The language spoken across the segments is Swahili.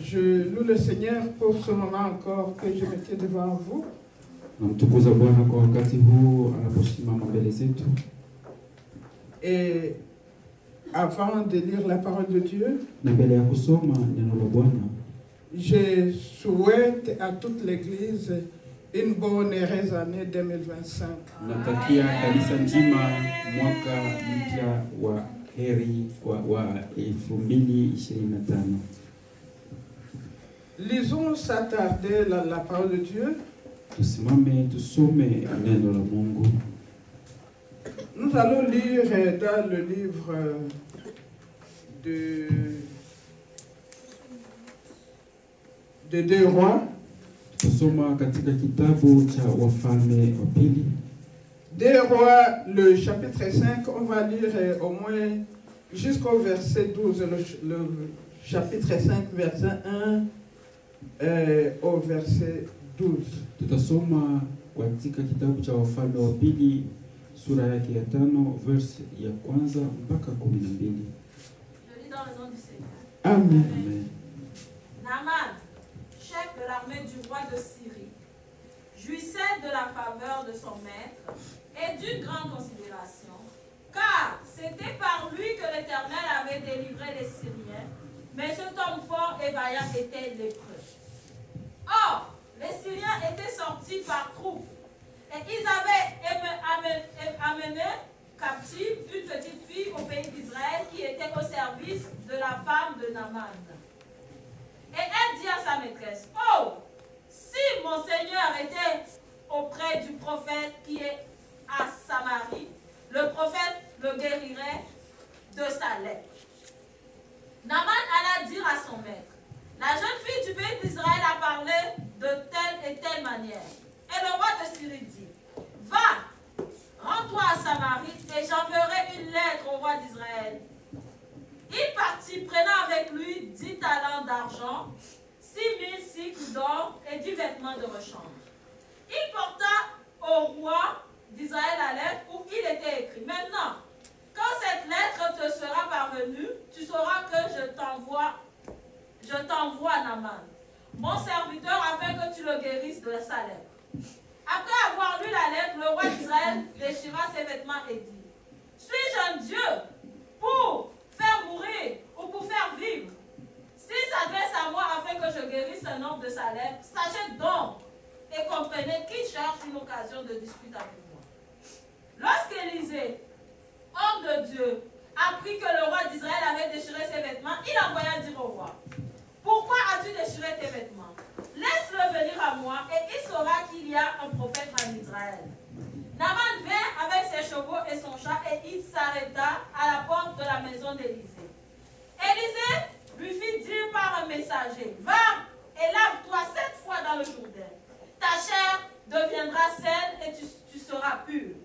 Je loue le Seigneur pour ce moment encore que je me tiens devant vous. Et avant de lire la parole de Dieu, je souhaite à toute l'Église une bonne et heureuse année 2025. Lisons sans tarder la parole de Dieu. Nous allons lire dans le livre de 2 Rois. 2 Rois, le chapitre 5, on va lire au moins jusqu'au verset 12, le chapitre 5, verset 1 au verset 12. Tutasoma katika kitabu cha Wafalme wa Pili sura yake ya 5 verse ya kwanza mpaka 12. Je lis dans le nom du Seigneur. Amen. Amen. Naaman, chef de l'armée du roi de Syrie, jouissait de la faveur de son maître et d'une grande considération, car c'était par lui que l'Éternel avait délivré les Syriens, mais cet homme fort et vaillant était lépreux. Or, les Syriens étaient sortis par troupes, et ils avaient amené captive une petite fille au pays d'Israël qui était au service de la femme de Naaman. Et elle dit à sa maîtresse, « Oh, si mon Seigneur était auprès du prophète qui est à Samarie, le prophète le guérirait de sa lèpre. » Naaman alla dire à son maître, « La jeune fille du pays d'Israël a parlé de telle et telle manière. » Et le roi de Syrie dit, « Va, rends-toi à Samarie et j'enverrai une lettre au roi d'Israël. » Il partit, prenant avec lui 10 talents d'argent, 6000 cycles d'or et 10 vêtements de rechange. Il porta au roi d'Israël la lettre où il était écrit, « Maintenant, quand cette lettre te sera parvenue, tu sauras que je t'envoie Naaman, mon serviteur, afin que tu le guérisses de sa lèpre. » Après avoir lu la lettre, le roi d'Israël déchira ses vêtements et dit, « Suis-je un Dieu pour faire mourir ou pour faire vivre? S'il s'adresse à moi afin que je guérisse un homme de sa lèpre, sachez donc et comprenez qu'il cherche une occasion de dispute avec moi. » Lorsqu'Élisée, homme de Dieu, apprit que le roi d'Israël avait déchiré ses vêtements, il envoya dire au roi, « Pourquoi as-tu déchiré tes vêtements? Laisse-le venir à moi et il saura qu'il y a un prophète en Israël. » Naaman vint avec ses chevaux et son chat et il s'arrêta à la porte de la maison d'Élisée. Élisée lui fit dire par un messager, « Va et lave-toi 7 fois dans le Jourdain. Ta chair deviendra saine et tu seras pur. »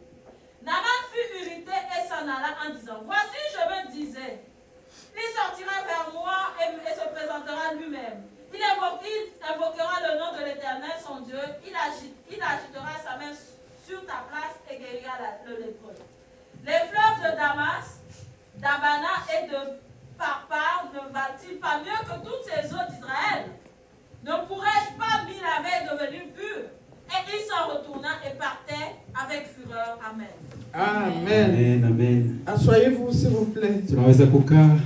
Naaman fut irrité et s'en alla en disant, « Voici, je me disais, il sortira vers moi et se présentera lui-même. Il invoquera le nom de l'Éternel, son Dieu. Il agitera sa main sur ta place et guérira le lépreux. Les fleuves de Damas, d'Abana et de Parpar ne valent-ils pas mieux que toutes ces eaux d'Israël? Ne pourrais-je pas m'y laver et devenir pur? » Et il s'en retourna et partait avec fureur. Amen. Amen. Amen. Amen. Asseyez-vous, s'il vous plaît. Tunaweza kukaa.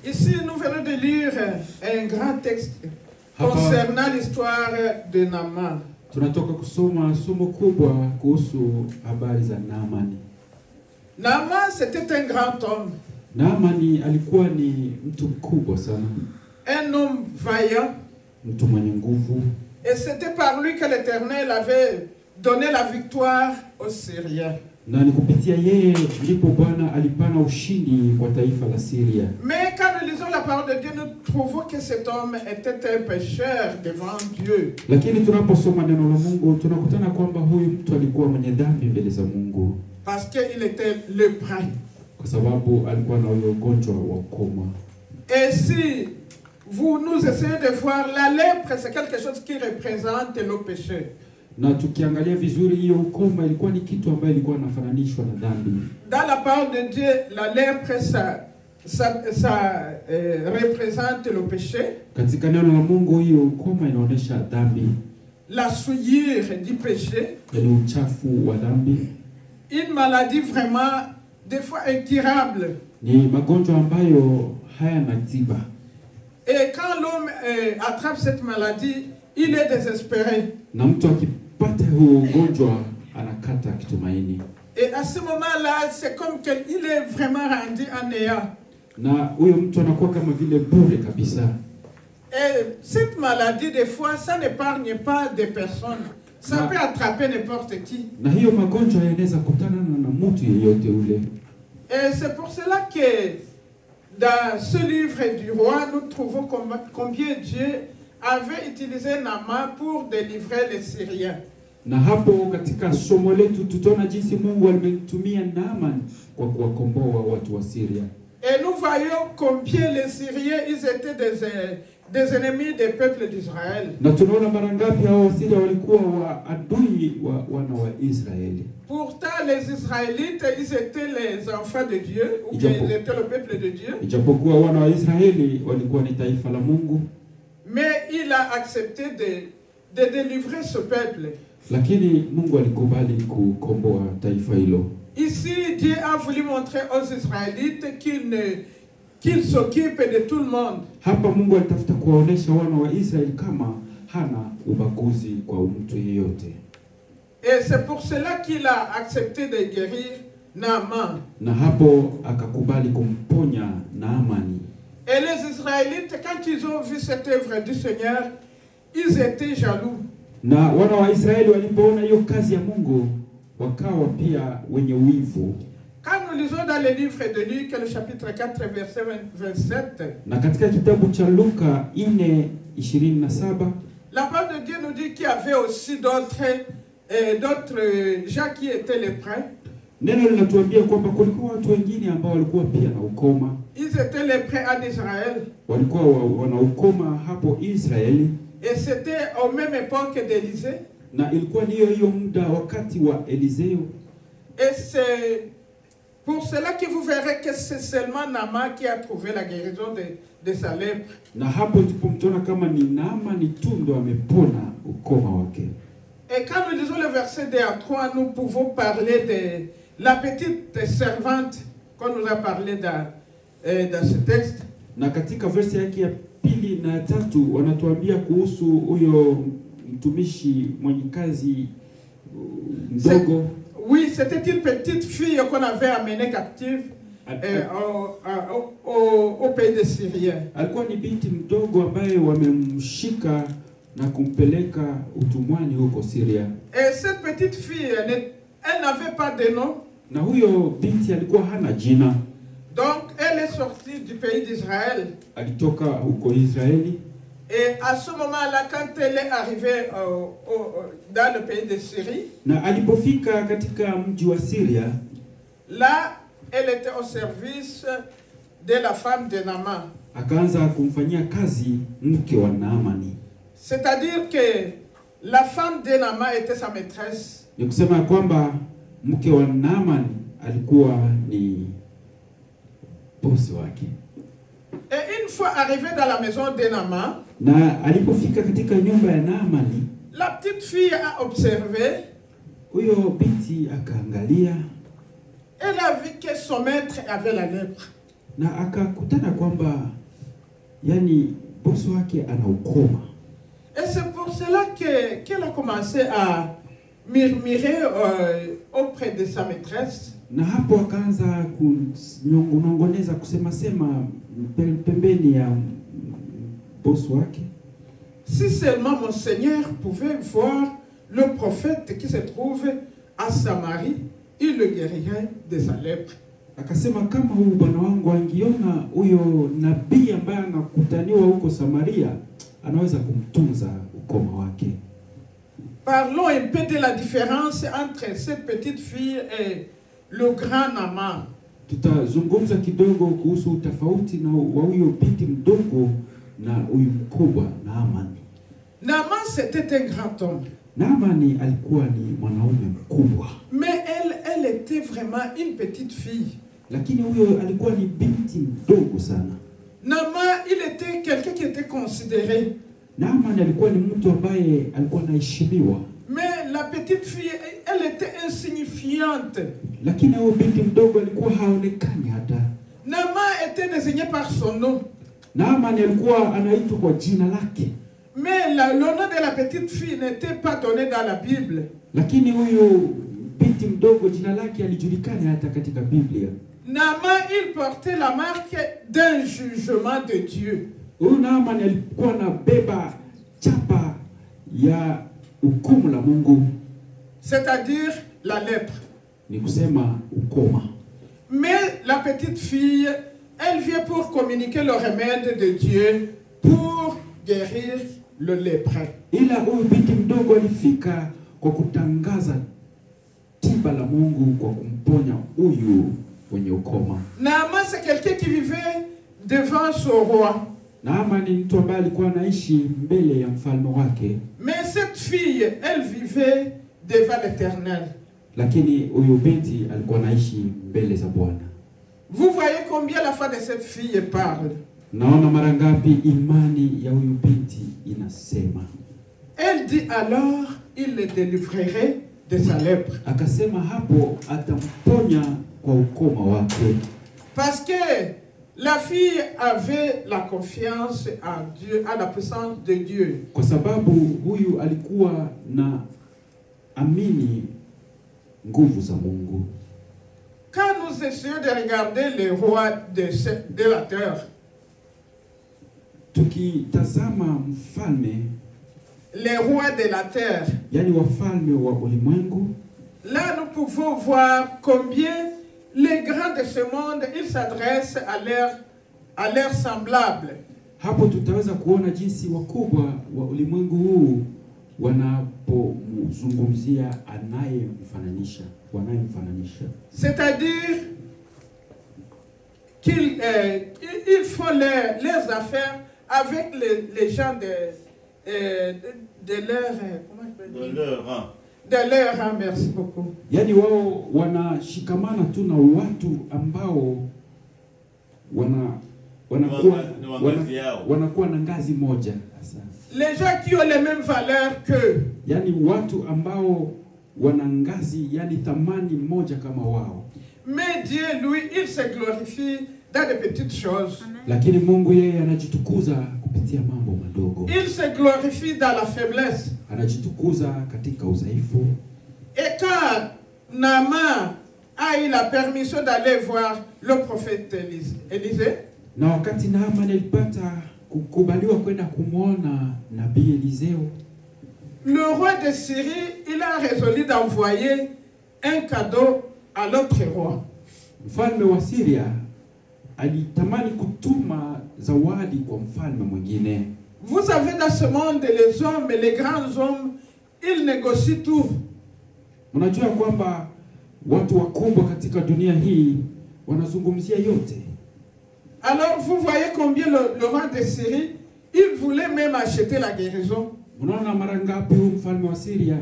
Ici, nous venons de lire un grand texte concernant l'histoire de Naaman. Tunatoka kusoma somo kubwa kuhusu habari za Naamani. Naaman, c'était un grand homme. Naamani alikuwa ni mtu mkubwa sana. Un homme vaillant. Mtu mwenye nguvu. Et c'était par lui que l'Éternel avait donné la victoire aux Syriens. Na ni kupitia yeye ndipo Bwana alipana ushindi kwa taifa la Syria. Mais quand nous lisons la parole de Dieu, nous trouvons que cet homme était un pécheur devant Dieu. Lakini tunaposoma neno la Mungu tunakutana kwamba huyu mtu alikuwa mwenye dhambi mbele za Mungu. Parce qu'il était lépreux. Kwa sababu alikuwa na ugonjwa wa ukoma. Et si vous nous essayez de voir, la lèpre, c'est quelque chose qui représente nos péchés. Na tukiangalia vizuri hiyo ukoma ilikuwa ni kitu ambayo ilikuwa inafananishwa na dhambi. Dans la parole de Dieu, la lèpre, ça représente le péché, Katika neno la Mungu hiyo ukoma inaonyesha dhambi, la souillure du péché, yaani uchafu wa dhambi. une maladie vraiment des fois incurable. Ni magonjwa ambayo hayana tiba. Et quand l'homme attrape cette maladie, il est désespéré. Na mtu akipata huo ugonjwa anakata kitumaini. Et à ce moment-là, c'est comme qu'il est vraiment rendu en néant. Na huyo mtu anakuwa kama vile bure kabisa. Et cette maladie, des fois, ça n'épargne pas des personnes. Ça peut attraper n'importe qui. Na hiyo magonjwa yanaweza kutana na mtu yeyote ule. Et c'est pour cela que dans ce livre du roi, nous trouvons combien Dieu avait utilisé Naaman pour délivrer les Syriens. Na hapo katika somo letu tutaona jinsi Mungu alimtumia Naaman kwa kuwakomboa watu wa Syria. Et nous voyons combien les Syriens, ils étaient des ennemis des peuples d'Israël. Na tunaona mara ngapi hao Syria walikuwa adui wa wana wa Israeli. Pourtant les Israélites, ils étaient les enfants de Dieu, ou bien ils étaient le peuple de Dieu. Ijapokuwa wana wa Israeli walikuwa ni taifa la Mungu. Mais il a accepté de délivrer ce peuple. Lakini Mungu alikubali kukomboa taifa hilo. Ici, Dieu a voulu montrer aux Israélites qu'il s'occupe de tout le monde. Hapa Mungu alitafuta kuwaonesha wana wa Israeli kama hana ubaguzi kwa mtu yeyote. Et c'est pour cela qu'il a accepté de guérir Naaman. Na hapo akakubali kumponya Naamani. Et les Israélites, quand ils ont vu cette œuvre du Seigneur, ils étaient jaloux. Na wana wa Israeli walipoona hiyo kazi ya Mungu wakawa pia wenye wivu. Quand nous lisons dans le livre de Luc, le chapitre 4, verset 27, na katika kitabu cha Luka 4:27, la parole de Dieu nous dit qu'il y avait aussi d'autres gens qui étaient lépreux. Neno linatuambia kwamba kulikuwa watu wengine ambao walikuwa pia na ukoma. Ils étaient lépreux en Israël. Walikuwa wana ukoma hapo Israeli. Et c'était au même époque d'Élisée. Na ilikuwa hiyo muda wakati wa Eliseo. Et c'est pour cela que vous verrez que c'est seulement Naaman qui a trouvé la guérison de sa lèpre. Na hapo tupomtona kama ni Naamani tu ndo amepona ukoma wake. Et quand nous lisons le verset 2 à 3, nous pouvons parler de la petite servante qu'on nous a parlé dans ce texte. Na katika verse yake ya 2 na 3 wanatuambia kuhusu huyo mtumishi mwenye kazi mdogo. Oui, c'était une petite fille qu'on avait amenée captive au pays de Syrie. Alikuwa ni binti mdogo ambaye wamemshika na kumpeleka utumwani huko Syria. Et cette petite fille, elle n'avait pas de nom. Na huyo binti alikuwa hana jina. Donc elle est sortie du pays d'Israël. Alitoka huko Israeli. Et à ce moment-là, quand elle est arrivée dans le pays de Syrie, na alipofika katika mji wa Syria, là, elle était au service de la femme de Naaman. Akaanza kumfanyia kazi mke wa Naamani. C'est-à-dire que la femme de Naaman était sa maîtresse. Ni kusema kwamba mke wa Naamani alikuwa ni bosi wake. Et une fois arrivé dans la maison de Naaman, na alipofika katika nyumba ya Naamani, la petite fille a observé. Huyo binti akaangalia. Elle a vu que son maître avait la lèpre. Na akakutana kwamba yani bosi wake ana ukoma. Et c'est pour cela qu'elle a commencé à murmurer auprès de sa maîtresse. Na hapo akaanza kunongoneza kusema pembeni ya bosi wake. Si seulement mon Seigneur pouvait voir le prophète qui se trouve à Samarie, il le guérirait de sa lèpre. Akasema kama huyu bwana wangu angiona huyo nabii ambaye anakutaniwa huko Samaria, anaweza kumtunza ukoma wake. Parlons un peu de la différence entre cette petite fille et le grand Naaman. Tutazungumza kidogo kuhusu utofauti na wa huyo binti mdogo na huyu mkubwa Naamani. Naaman c'était un grand homme. Naamani alikuwa ni mwanaume mkubwa. Mais elle était vraiment une petite fille. Lakini huyo alikuwa ni binti mdogo sana. Naaman, il était quelqu'un qui était considéré. Naaman alikuwa ni mtu ambaye alikuwa anaheshimiwa. Mais la petite fille, elle était insignifiante. Lakini huyo binti mdogo alikuwa haonekani hata. Naaman était désigné par son nom. Naaman alikuwa anaitwa kwa jina lake. Mais le nom de la petite fille n'était pas donné dans la Bible. Lakini huyo binti mdogo jina lake alijulikana hata katika Biblia. Naaman, il portait la marque d'un jugement de Dieu. Huyu Naaman alikuwa anabeba chapa ya hukumu la Mungu. C'est-à-dire la lèpre. Ni kusema ukoma. Mais la petite fille, elle vient pour communiquer le remède de Dieu pour guérir le lépreux. Ila huyu binti mdogo alifika kwa kutangaza tiba la Mungu kwa kumponya huyu mwenye ukoma. Naaman, c'est quelqu'un qui vivait devant son roi. Naaman ni mtu ambaye alikuwa anaishi mbele ya mfalme wake. Mais cette fille, elle vivait devant l'Éternel. Lakini huyu binti alikuwa anaishi mbele za Bwana. Vous voyez combien la foi de cette fille parle. Naona mara ngapi imani ya huyu binti inasema. Elle dit alors, il le délivrerait de sa lèpre. Akasema hapo atamponya kwa ukoma wake. Parce que la fille avait la confiance en Dieu, à la puissance de Dieu. Kwa sababu huyu alikuwa na amini nguvu za Mungu. Quand nous essayons de regarder les rois de la terre, tukitazama mfalme, les rois de la terre, yani wafalme wa ulimwengu, là nous pouvons voir combien les grands de ce monde, ils s'adressent à leurs semblables. Hapo tutaweza kuona jinsi wakubwa wa ulimwengu huu wanapomzungumzia anayemfananisha. C'est-à-dire qu'ils font leurs affaires avec les gens de leur rang. Merci beaucoup. Yani wao wanashikamana tu na watu ambao wanakuwa na ngazi moja. Les gens qui ont les mêmes valeurs qu'eux. Yani watu ambao wana ngazi, yani thamani moja kama wao. Mais Dieu, lui, il se glorifie dans des petites choses. Lakini Mungu yeye anajitukuza kupitia mambo madogo. Il se glorifie dans la faiblesse. Anajitukuza katika udhaifu. Et quand Naaman a eu la permission d'aller voir le prophète Élisée, na wakati Naaman alipata kukubaliwa kwenda kumuona nabii Eliseo, le roi de Syrie, il a résolu d'envoyer un cadeau à l'autre roi. Mfalme wa Syria alitamani kutuma zawadi kwa mfalme mwingine. Vous savez, dans ce monde, les hommes, les grands hommes, ils négocient tout. Unajua kwamba watu wakubwa katika dunia hii wanazungumzia yote. Alors vous voyez combien le roi de Syrie, il voulait même acheter la guérison. Unaona mara ngapi mfalme wa Syria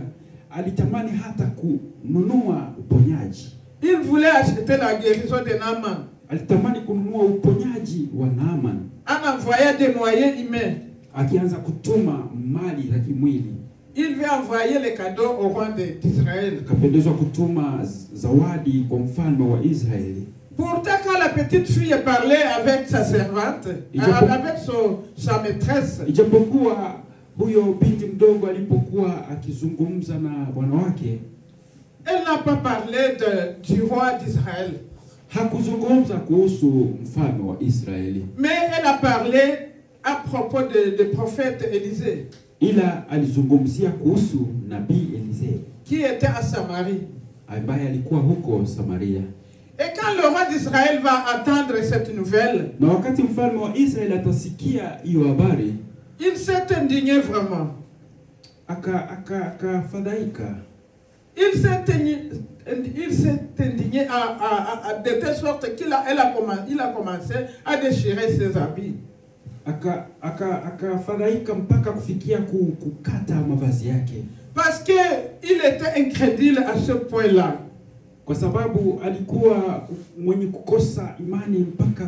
alitamani hata kununua uponyaji. Il voulait acheter la guérison de Naaman. Alitamani kununua uponyaji wa Naaman. En envoyant des moyens humains. Akianza kutuma mali za kimwili. Il veut envoyer les cadeaux au roi d'Israël. Akapendezwa kutuma zawadi kwa mfalme wa Israeli. Pourtant, quand la petite fille parlait avec sa servante, avec sa maîtresse, ijapokuwa huyo binti mdogo alipokuwa akizungumza na bwana wake, elle n'a pas parlé du roi d'Israël. Hakuzungumza kuhusu mfalme wa Israeli. Mais elle a parlé à propos de prophète Élisée. Ila alizungumzia kuhusu nabii Elisée, qui était à Samarie. Ambaye alikuwa huko Samaria. Et quand le roi d'Israël va entendre cette nouvelle, na wakati mfalme wa Israeli atasikia hiyo habari, il s'est indigné vraiment. Akafadhaika. Il s'est indigné de telle sorte qu'il a commencé à déchirer ses habits. Akafadhaika mpaka kufikia kukata mavazi yake. Parce que il était incrédule à ce point-là. kwa sababu alikuwa mwenye kukosa imani mpaka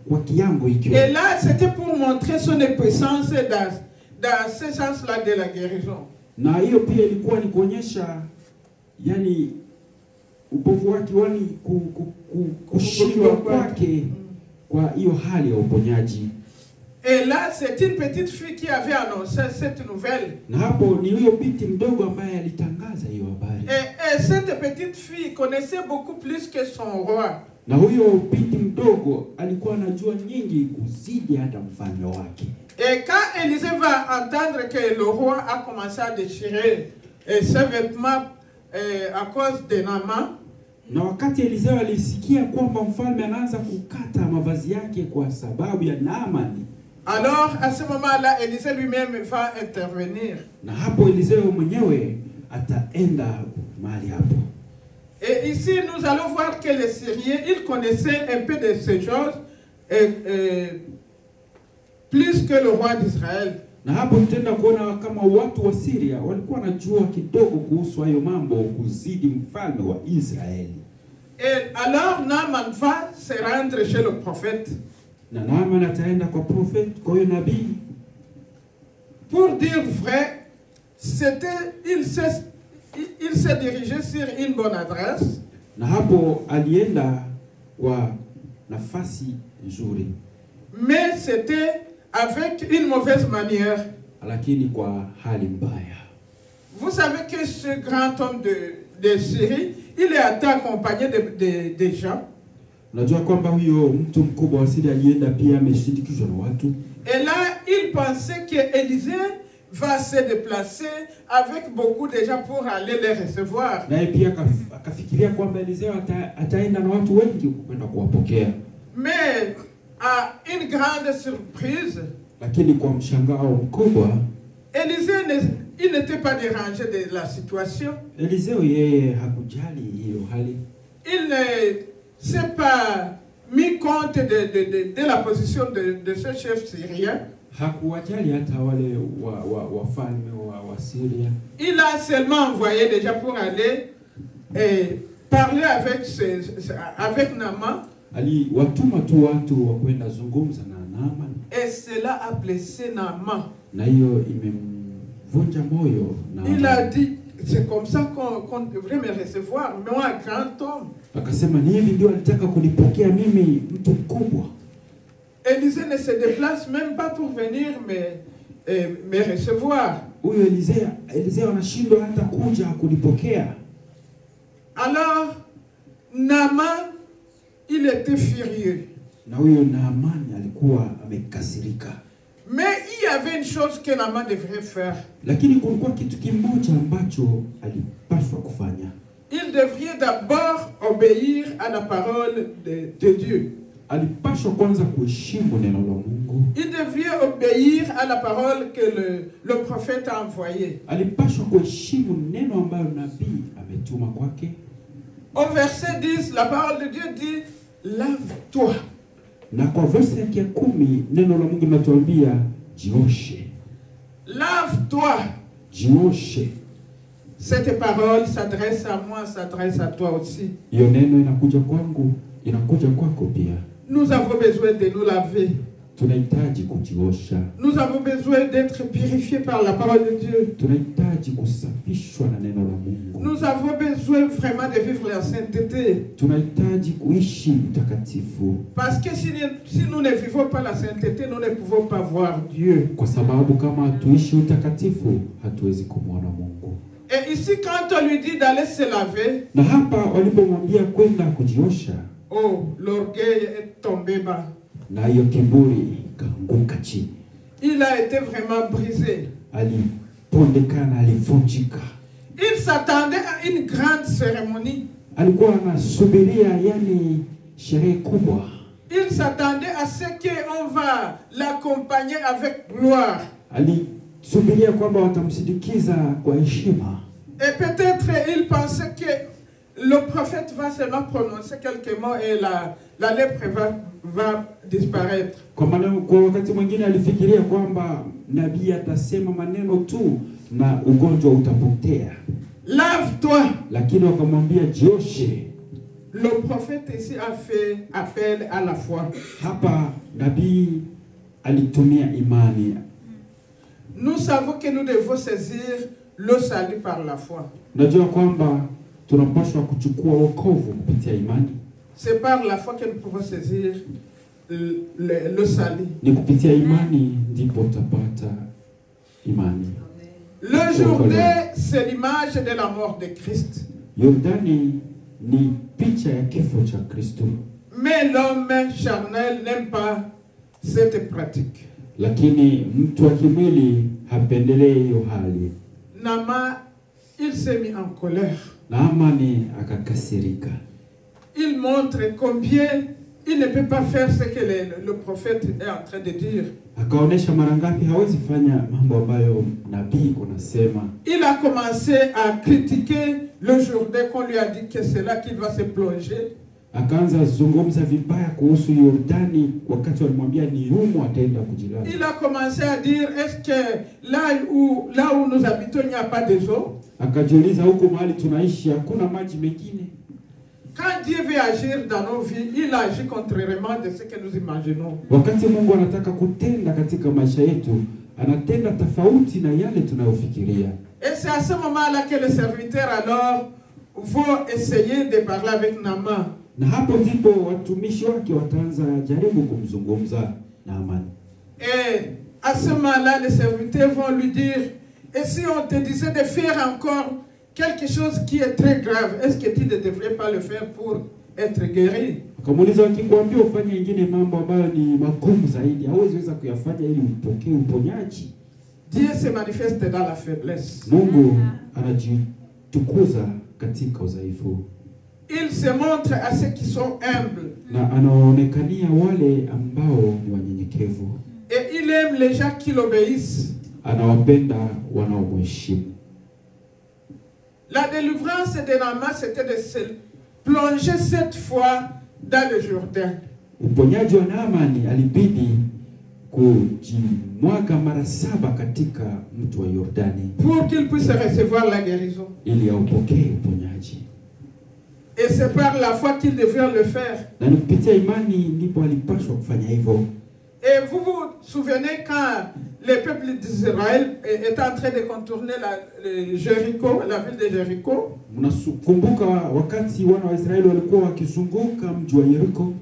kwa kiango hicho. Et là, c'était pour montrer son impuissance dans ce sens-là de la guérison. Na hiyo pia ilikuwa ni kuonyesha yani upofu wake, wani kushindwa kwake kwa hiyo hali ya uponyaji. Et là, c'est une petite fille qui avait annoncé cette nouvelle. Na hapo ni huyo binti mdogo ambaye alitangaza hiyo habari. Et cette petite fille connaissait beaucoup plus que son roi. Na huyo binti mdogo alikuwa anajua nyingi kuzidi hata mfalme wake. Et quand Élisée va entendre que le roi a commencé à déchirer ses vêtements à cause de Naaman, na wakati Eliseo alisikia kwamba mfalme anaanza kukata mavazi yake kwa sababu ya Naamani, alors à ce moment-là, Élisée lui-même va intervenir. Na hapo Eliseo mwenyewe ataenda mahali hapo. Et ici, nous allons voir que les Syriens, ils connaissaient un peu de ces choses, plus que le roi d'Israël. Na hapo tutaenda kuona kama watu wa Syria walikuwa wanajua kidogo kuhusu hayo mambo kuzidi mfalme wa Israeli. Et alors Naaman va se rendre chez le prophète. Na Naaman ataenda kwa prophet, kwa huyo nabii. Pour dire vrai, il s'est dirigé sur une bonne adresse. Na hapo alienda kwa nafasi nzuri. Mais c'était avec une mauvaise manière. Lakini kwa hali mbaya. Vous savez que ce grand homme de Syrie, il est accompagné de gens. Unajua kwamba huyo mtu mkubwa wa Syria alienda pia ameshindikizwa na watu. Et là, il pensait que Élisée va se déplacer avec beaucoup de gens pour aller les recevoir. Na pia akafikiria kwamba Eliseo ataenda na watu wengi kwenda kuwapokea. Mais à une grande surprise, lakini kwa mshangao mkubwa, Élisée il n'était pas dérangé de la situation. Eliseo yeye hakujali hiyo hali. Il ne s'est pas mis compte de la position de ce chef syrien. Hakuwajali hata wale wafalme wa Syria. Il a seulement envoyé des gens pour aller parler avec Naaman. Aliwatuma tu watu wa kwenda zungumza na Naaman. Et cela a blessé Naaman. Na hiyo imemvunja moyo Naaman. Il a dit, c'est comme ça qu'on devrait me recevoir, moi, un grand homme. Akasema ni hivi ndio alitaka kunipokea mimi, mtu mkubwa. Élisée ne se déplace même pas pour venir me recevoir. Huyo Eliseo anashindwa hata kuja kunipokea. Alors Naaman, il était furieux. Na huyo Naaman alikuwa amekasirika. Mais il y avait une chose que Naaman devrait faire. Lakini kulikuwa kitu kimoja ambacho alipaswa kufanya. Il devrait d'abord obéir à la parole de Dieu. Alipaswa kwanza kuheshimu neno la Mungu. Il devrait obéir à la parole que le prophète a envoyée. Alipaswa kuheshimu neno ambayo nabii ametuma kwake. Au verset 10, la parole de Dieu dit, lave-toi. Na kwa verse ya 10 neno la Mungu linatuambia jioshe. Lave-toi. Jioshe. Cette parole s'adresse à moi, s'adresse à toi aussi. Hiyo neno inakuja kwangu, inakuja kwako pia. Nous avons besoin de nous laver. Tunahitaji kujiosha. Nous avons besoin d'être purifiés par la parole de Dieu. Tunahitaji kusafishwa na neno la Mungu. Nous avons besoin vraiment de vivre la sainteté. Tunahitaji kuishi utakatifu. Parce que si nous ne vivons pas la sainteté, nous ne pouvons pas voir Dieu. Kwa sababu kama hatuishi utakatifu, hatuwezi kumwona Mungu. Et ici, quand on lui dit d'aller se laver, na hapa walipomwambia kwenda kujiosha, oh, l'orgueil est tombé bas. Na hiyo kiburi kaanguka chini. Il a été vraiment brisé. Alipondekana, alivunjika. Il s'attendait à une grande cérémonie. Alikuwa anasubiria yani sherehe kubwa. Il s'attendait à ce qu'on va l'accompagner avec gloire. Alisubiria kwamba watamsindikiza kwa heshima. Et peut-être il pensait que le prophète va seulement prononcer quelques mots et la lèpre va disparaître. Kwa wakati mwingine alifikiria kwamba nabii atasema maneno tu na ugonjwa utapotea. lave-toi. lakini wakamwambia jioshe. Le prophète ici a fait appel à la foi. Hapa nabii alitumia imani. Nous savons que nous devons saisir le salut par la foi. Najua kwamba tunapaswa kuchukua wokovu kupitia imani. C'est par la foi que nous pouvons saisir le salut. Ni kupitia imani ndipo utapata imani. Le Jourdain, c'est l'image de la mort de Christ. Yordani ni picha ya kifo cha Kristo. Mais l'homme charnel n'aime pas cette pratique. Lakini mtu wa kimwili hapendelei hiyo hali. Naaman, il s'est mis en colère. Naamani akakasirika. Il montre combien il ne peut pas faire ce que le prophète est en train de dire. Akaonesha mara ngapi hawezi fanya mambo ambayo nabii unasema. Il a commencé à critiquer le Jourdain qu'on lui a dit que c'est là qu'il va se plonger. Akaanza zungumza vibaya kuhusu Yordani wakati walimwambia ni humo ataenda kujilaza. Il a commencé à dire est-ce que là où nous habitons il n'y a pas de eau? Akajiuliza huko mahali tunaishi hakuna maji mengine. Quand Dieu veut agir dans nos vies, il agit contrairement de ce que nous imaginons. Wakati Mungu anataka kutenda katika maisha yetu, anatenda tofauti na yale tunayofikiria. Et c'est à ce moment-là que les serviteurs alors vont essayer de parler avec Naaman. Na hapo ndipo watumishi wake wataanza jaribu kumzungumza Naamani. Et à ce moment-là, les serviteurs vont lui dire, et si on te disait de faire encore quelque chose qui est très grave, est-ce que tu ne devrais pas le faire pour être guéri? Akamuuliza wakikwambia ufanye ingine mambo ambayo ni magumu zaidi, hauwezi kuyafanya ili upokee uponyaji. Dieu se manifeste dans la faiblesse. Mungu anajitukuza katika udhaifu. Il se montre à ceux qui sont humbles. Na anaonekania wale ambao ni wanyenyekevu. Et il aime les gens qui l'obéissent. Anawapenda wanaomheshimu. La délivrance de Naaman, c'était de se plonger cette fois dans le Jourdain. Uponyaji wa Naamani alibidi kujimwaga mara 7 katika mto wa Yordani. Pour qu'il puisse recevoir la guérison. Ili aupokee uponyaji. Et c'est par la foi qu'il devait le faire. Na ni kupitia imani ndipo alipaswa kufanya hivyo. Et vous vous souvenez quand le peuple d'Israël était en train de contourner Jéricho, la ville de Jéricho? Mnakumbuka wakati wana wa Israeli walikuwa wakizunguka mji wa Yeriko?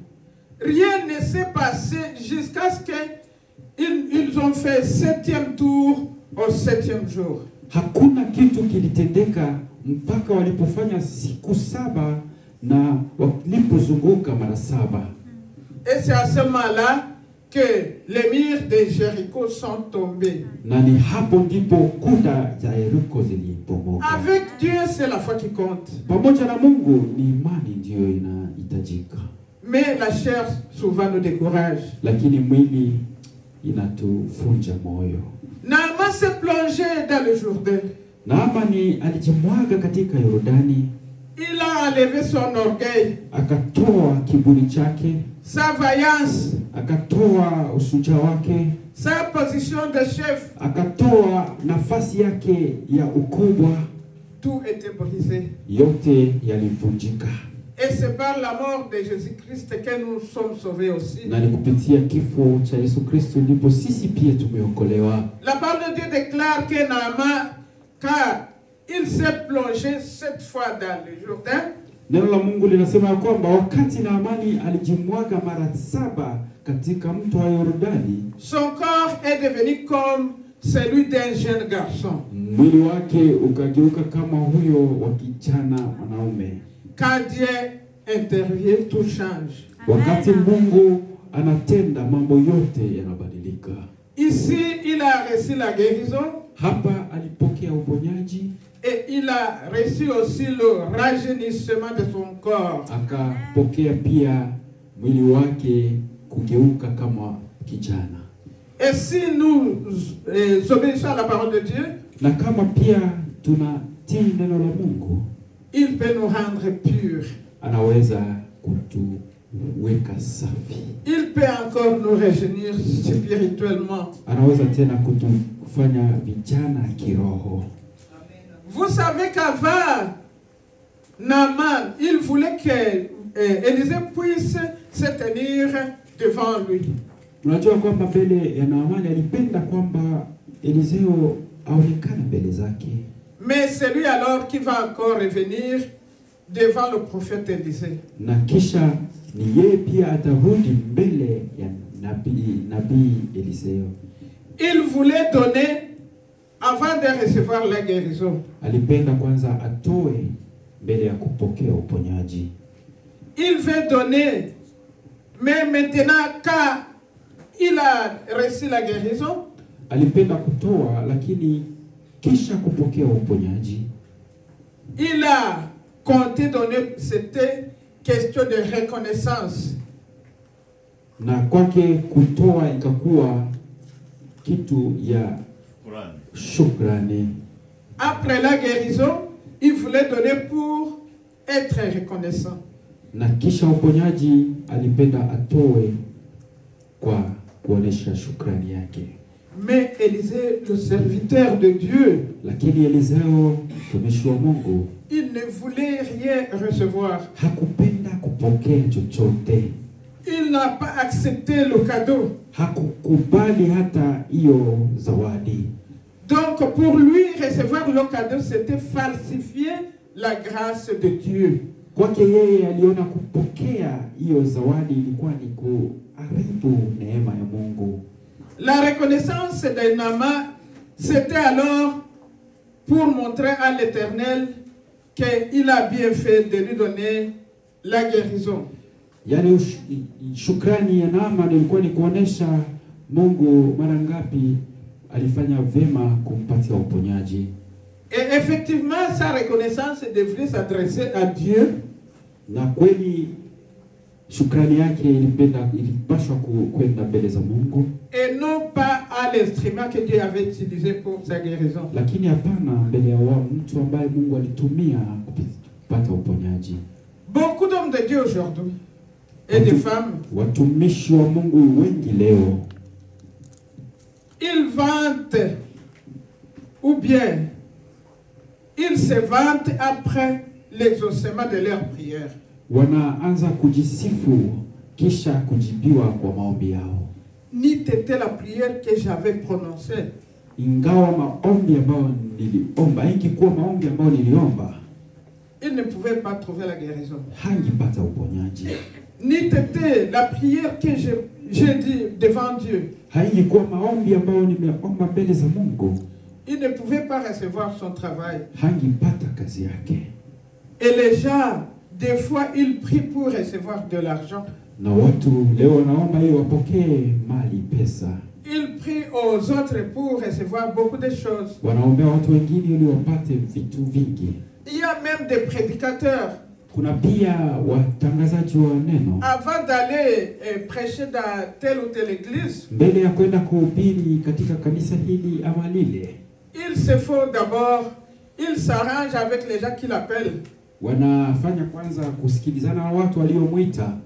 Rien ne s'est passé jusqu'à ce qu'ils ont fait 7e tour au 7e jour. Hakuna kitu kilitendeka mpaka walipofanya siku 7 na walipozunguka mara 7. Et c'est à ce moment-là que les murs de Jéricho sont tombés. Na ni hapo ndipo kuta za Yeriko zilipomoka. Avec Dieu, c'est la foi qui compte. Pamoja na Mungu ni imani ndiyo inahitajika. Mais la chair souvent nous décourage. Lakini mwili inatufunja moyo. Naaman s'est plongé dans le Jourdain. Naamani alijimwaga katika Yordani. Il a enlevé son orgueil. Akatoa kiburi chake. Sa vaillance. Akatoa usuja wake. Sa position de chef. Akatoa nafasi yake ya ukubwa. Tout était brisé. Yote yalivunjika. Et c'est par la mort de Jésus-Christ que nous sommes sauvés aussi. Na ni kupitia kifo cha Yesu Kristo ndipo sisi pia tumeokolewa. La parole de Dieu déclare que Naaman, car il s'est plongé 7 fois dans le Jourdain. Neno la Mungu linasema kwamba wakati Naamani alijimwaga mara 7 katika mto wa Yordani, son corps est devenu comme celui d'un jeune garçon. Mwili wake ukageuka kama huyo wa kijana mwanaume. Quand Dieu intervient, tout change. Wakati Mungu anatenda mambo yote yanabadilika. Ici, il a reçu la guérison. Hapa alipokea uponyaji. Et il a reçu aussi le rajeunissement de son corps. Akapokea pia mwili wake kugeuka kama kijana. Et si nous obéissons à la parole de Dieu, na kama pia tunatii neno la Mungu, il peut nous rendre purs. Anaweza kutuweka safi. Il peut encore nous rajeunir spirituellement. Anaweza tena kutufanya vijana kiroho. Vous savez qu'avant Naaman, il voulait que Élisée puisse se tenir devant lui. Unajua kwamba mbele ya Naamani alipenda kwamba Eliseo aonekane mbele zake. Mais c'est lui alors qui va encore revenir devant le prophète Élisée. Na kisha ni yeye pia atarudi mbele ya nabii Eliseo. Il voulait donner avant de recevoir la guérison. Alipenda kwanza atoe mbele ya kupokea uponyaji. Il veut donner, mais maintenant quand il a reçu la guérison, alipenda kutoa lakini kisha kupokea uponyaji, il a compté donner, c'était question de reconnaissance. Na kwake kutoa ikakuwa kitu ya shukrani. Après la guérison, il voulait donner pour être reconnaissant. Na kisha uponyaji alipenda atoe kwa kuonesha shukrani yake. Mais Élisée, le serviteur de Dieu, lakini Eliseo mtumishi wa Mungu, il ne voulait rien recevoir. Hakupenda kupokea chochote. Il n'a pas accepté le cadeau. Hakukubali hata hiyo zawadi. Donc pour lui, recevoir le cadeau, c'était falsifier la grâce de Dieu. Kwake yeye aliona kupokea hiyo zawadi ilikuwa ni kuharibu neema ya Mungu. La reconnaissance de Naaman, c'était alors pour montrer à l'Éternel qu'il a bien fait de lui donner la guérison. Yani shukrani ya Naaman ilikuwa ni kuonesha Mungu mara ngapi alifanya vema kumpatia uponyaji. Et effectivement, sa reconnaissance devrait s'adresser à Dieu. Na kweli shukrani yake ilipaswa kwenda mbele za Mungu. Et non pas à l'instrument que Dieu avait utilisé pour sa guérison. Lakini hapana mbele ya mtu ambaye Mungu alitumia kupata uponyaji. Beaucoup d'hommes de Dieu aujourd'hui et de femmes, watumishi wa Mungu wengi leo, ils vantent ou bien ils se vantent après l'exaucement de leurs prières. Wanaanza kujisifu kisha kujibiwa kwa maombi yao. N'eût été la prière que j'avais prononcée, ingawa maombi ambayo niliomba, ingekuwa maombi ambayo niliomba, il ne pouvait pas trouver la guérison. hangipata uponyaji. N'eût été la prière que j'ai dit devant Dieu, haingekuwa maombi ambayo nimeomba mbele za Mungu, il ne pouvait pas recevoir son travail. hangipata kazi yake. Et les gens, des fois, ils prient pour recevoir de l'argent. Na watu leo wanaomba ili wapokee mali, pesa. Ils prient aux autres pour recevoir beaucoup de choses. Wanaombea watu wengine ili wapate vitu vingi. Il y a même des prédicateurs. Kuna pia watangazaji wa neno. Avant d'aller prêcher dans telle ou telle église, mbele ya kwenda kuhubiri katika kanisa hili ama lile, il se faut d'abord, il s'arrange avec les gens qui l'appellent. Wanafanya kwanza kusikilizana na watu waliomwita.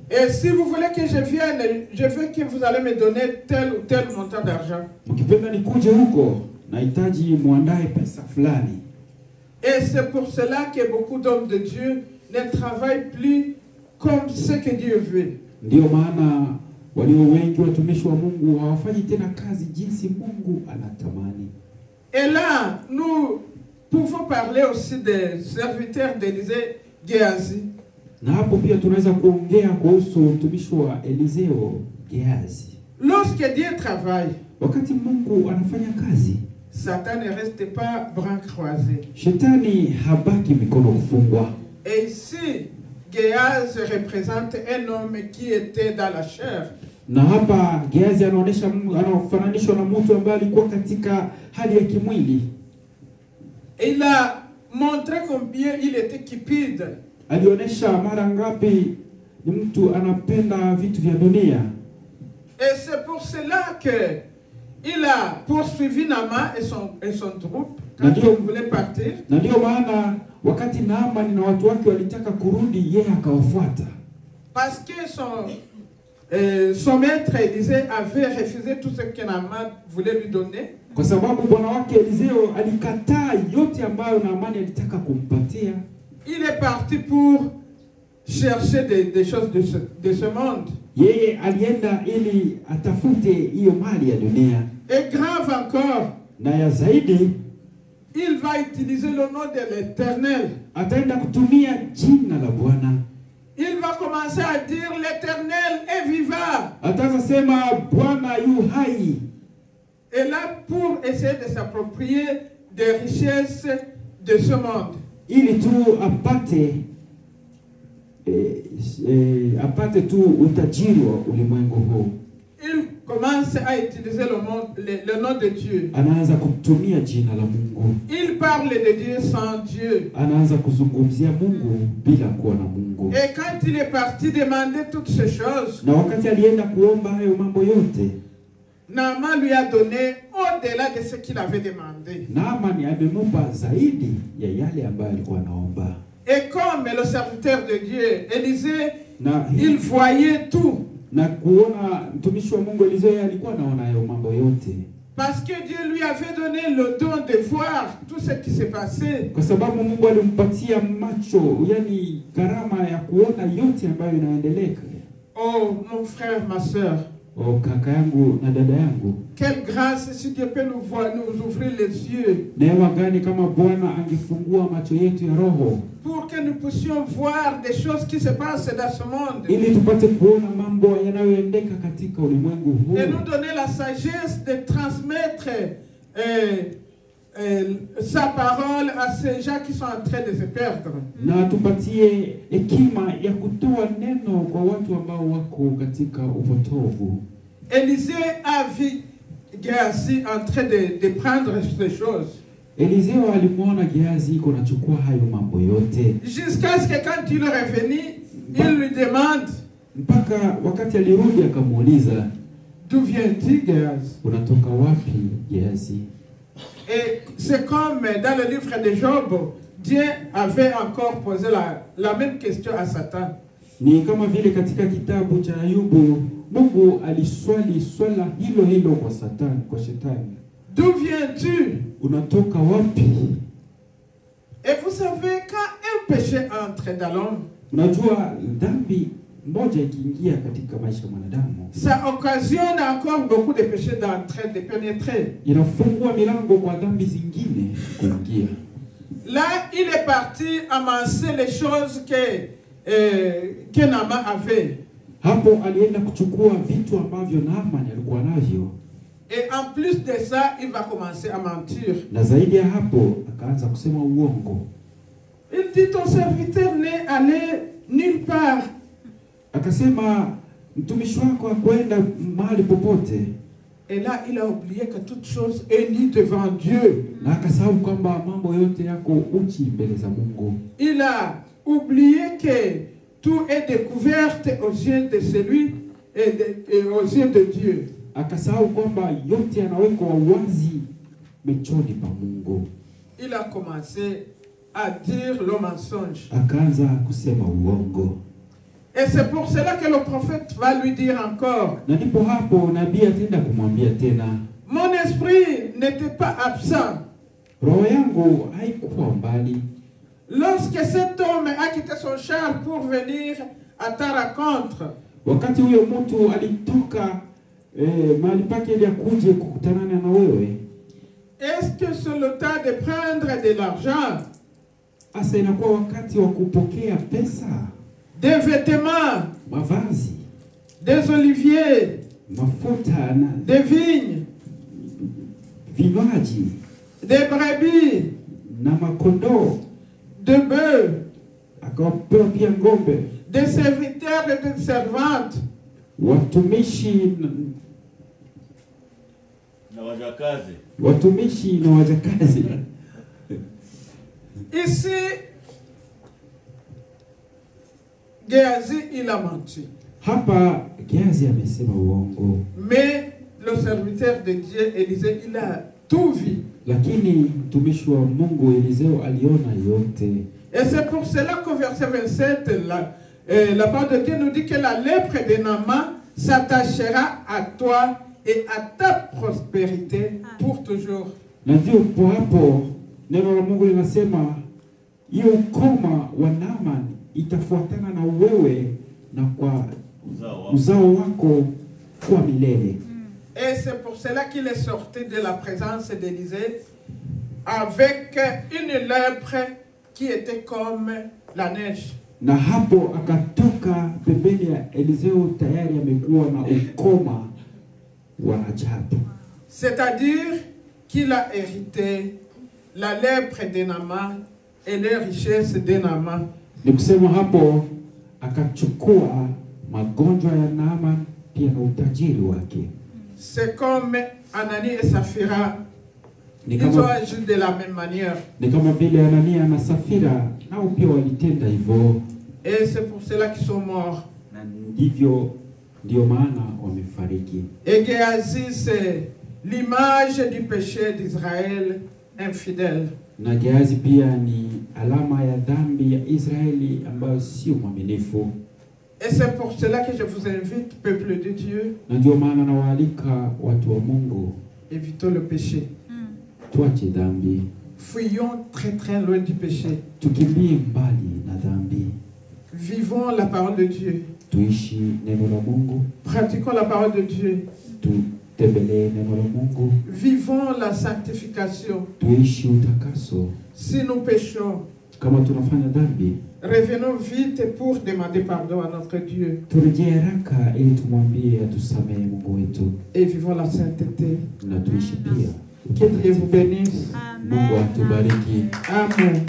Et si vous voulez que je vienne, je veux que vous allez me donner tel ou tel montant d'argent. Mkipenda nikuje huko, nahitaji muandae pesa fulani. Et c'est pour cela que beaucoup d'hommes de Dieu ne travaillent plus comme ce que Dieu veut. Ndio maana walio wengi watumishi wa Mungu hawafanyi tena kazi jinsi Mungu anatamani. Et là, nous pouvons parler aussi des serviteurs d'Élisée Géasi. Na hapo pia tunaweza kuongea kuhusu utumishi wa Eliseo Gehazi. Lorsque Dieu travaille, wakati Mungu anafanya kazi, Satan ne reste pas bras croisés. Shetani habaki mikono kufungwa. Et ici, Géhazi représente un homme qui était dans la chair. Na hapa Gehazi anafananishwa na mtu ambaye alikuwa katika hali ya kimwili. Il a montré combien il était cupide. Alionyesha mara ngapi ni mtu anapenda vitu vya dunia. Et c'est pour cela que il a poursuivi Naaman et son groupe quand ils voulaient partir. Na ndio maana wakati Naaman na watu wake walitaka kurudi, yeye akawafuata. Parce que son maître Élisée avait refusé tout ce que Naaman voulait lui donner. Kwa sababu bwana wake Eliseo alikataa yote ambayo Naamani alitaka kumpatia. Il est parti pour chercher des choses de ce monde. Yeye alienda ili atafute hiyo mali ya dunia. Et grave encore, Na ya zaidi, il va utiliser le nom de l'Éternel. ataenda kutumia jina la Bwana. Il va commencer à dire l'Éternel est vivant. Ataanza sema Bwana yu hai. Et là, pour essayer de s'approprier des richesses de ce monde. Ili tu apate tu utajiri wa ulimwengu huu. Il commence à utiliser le nom de Dieu. Anaanza kutumia jina la Mungu. Il parle de Dieu sans Dieu. Anaanza kuzungumzia Mungu bila kuwa na Mungu. Et quand il est parti demander toutes ces choses, Na wakati alienda kuomba hayo mambo yote, Naaman lui a donné au-delà de ce qu'il avait demandé. Naamani amempa zaidi ya yale ambayo alikuwa anaomba. Et comme le serviteur de Dieu, Élisée, Na il voyait tout. na kuona mtumishi wa Mungu Eliseo alikuwa anaona hayo mambo yote. Parce que Dieu lui avait donné le don de voir tout ce qui s'est passé. Kwa sababu Mungu alimpatia macho, yani karama ya kuona yote ambayo inaendeleka. Oh mon frère, ma soeur, O kaka yangu na dada yangu, quelle grâce si Dieu peut nous ouvrir les yeux. neema gani kama Bwana angefungua macho yetu ya roho Pour que nous puissions voir des choses qui se passent dans ce monde. ili tupate kuona mambo yanayoendeka katika ulimwengu huu. Et nous donner la sagesse de transmettre sa parole à ces gens qui sont en train de se perdre. Na tupatie hekima ya kutoa neno kwa watu ambao wako katika upotovu. Élisée a vu Géasi en train de prendre ces choses. Eliseo alimuona Gehazi iko nachukua hayo mambo yote. Jusqu'à ce que quand il est revenu, il lui demande, Mpaka wakati alirudi akamuuliza, d'où viens-tu, Géasi? unatoka wapi Gehazi? Et c'est comme dans le livre de Job, Dieu avait encore posé la même question à Satan. Ni kama vile katika kitabu cha Ayubu, Mungu aliswali swala hilo hilo kwa shetani. D'où viens-tu? Unatoka wapi? Et vous savez, quand un péché entre dans l'homme, Unajua dhambi moja ikiingia katika maisha ya mwanadamu, ça occasionne encore beaucoup de péchés d'entrer, de pénétrer. inafungua milango kwa dhambi zingine kuingia. Là, il est parti amasser les choses que Naaman avait. Hapo alienda kuchukua vitu ambavyo Naamani alikuwa navyo. Et en plus de ça, il va commencer à mentir. Na zaidi ya hapo akaanza kusema uongo. Il dit, ton serviteur n'est allé nulle part. Akasema mtumishi wako hakwenda mahali popote. Et là, il a oublié que toute chose est nue devant Dieu. Na akasahau kwamba mambo yote yako uchi mbele za Mungu. Il a oublié que tout est découverte aux yeux de celui et aux yeux de Dieu. Akasahau kwamba yote yanawekwa wazi machoni pa Mungu. Il a commencé à dire le mensonge. Akaanza kusema uongo. Et c'est pour cela que le prophète va lui dire encore, Na ndipo hapo nabii atenda kumwambia tena, mon esprit n'était pas absent roho yangu haikuwa mbali lorsque cet homme a quitté son char pour venir à ta rencontre. wakati huyo mtu alitoka mahali pake ili akuje kukutana na wewe. Est-ce que c'est le temps de prendre de l'argent, Asa inakuwa wakati wa kupokea pesa, des vêtements, mavazi, des oliviers, mafuta na des vignes, vinywaji des brebis, na makondoo, de bœufs, akawapewa pia ng'ombe, des serviteurs et des servantes, watumishi na wajakazi. Watumishi na wajakazi. Ici, Géasi, il a menti. Hapa Gehazi amesema uongo. Mais le serviteur de Dieu, Élisée, il a tout vu. Lakini mtumishi wa Mungu Eliseo aliona yote. Et c'est pour cela qu'au verset 27, la parole de Dieu nous dit que la lèpre de Naaman s'attachera à toi et à ta prospérité pour toujours. Na ndio po hapo neno la Mungu linasema hiyo ukoma wa Naaman itafuatana na wewe na kwa uzao wako kwa milele. Et c'est pour cela qu'il est sorti de la présence d'Élisée avec une lèpre qui était comme la neige. Na hapo akatoka pembeni ya Eliseo tayari amekuwa na ukoma wa ajabu. C'est-à-dire qu'il a hérité la lèpre de Naaman et les richesses de Naaman. Ni kusema hapo akachukua magonjwa ya Naaman pia na utajiri wake. C'est comme Anani et Saphira. Ils ont agi de la même manière. Ni kama vile Anania na Safira nao pia walitenda hivyo. Et c'est pour cela qu'ils sont morts. Na ndivyo ndio maana wamefariki. Et Géasi, c'est l'image du péché d'Israël infidèle. Na Gehazi pia ni alama ya dhambi ya Israeli ambayo sio mwaminifu. Et c'est pour cela que je vous invite, peuple de Dieu, Na ndio maana nawaalika watu wa Mungu, évitons le péché. tuache dhambi. Fuyons très très loin du péché. Tukimbie mbali na dhambi. Vivons la parole de Dieu. Tuishi neno la Mungu. Pratiquons la parole de Dieu. Tutembelee neno la Mungu. Vivons la sanctification. Tuishi utakaso. Si nous péchons, Kama tunafanya dhambi, revenons vite pour demander pardon à notre Dieu. turejee haraka ili tumwambie atusamehe Mungu wetu. Et vivons la sainteté. Na tuishi pia. Que Dieu vous bénisse. Mungu atubariki. Amen.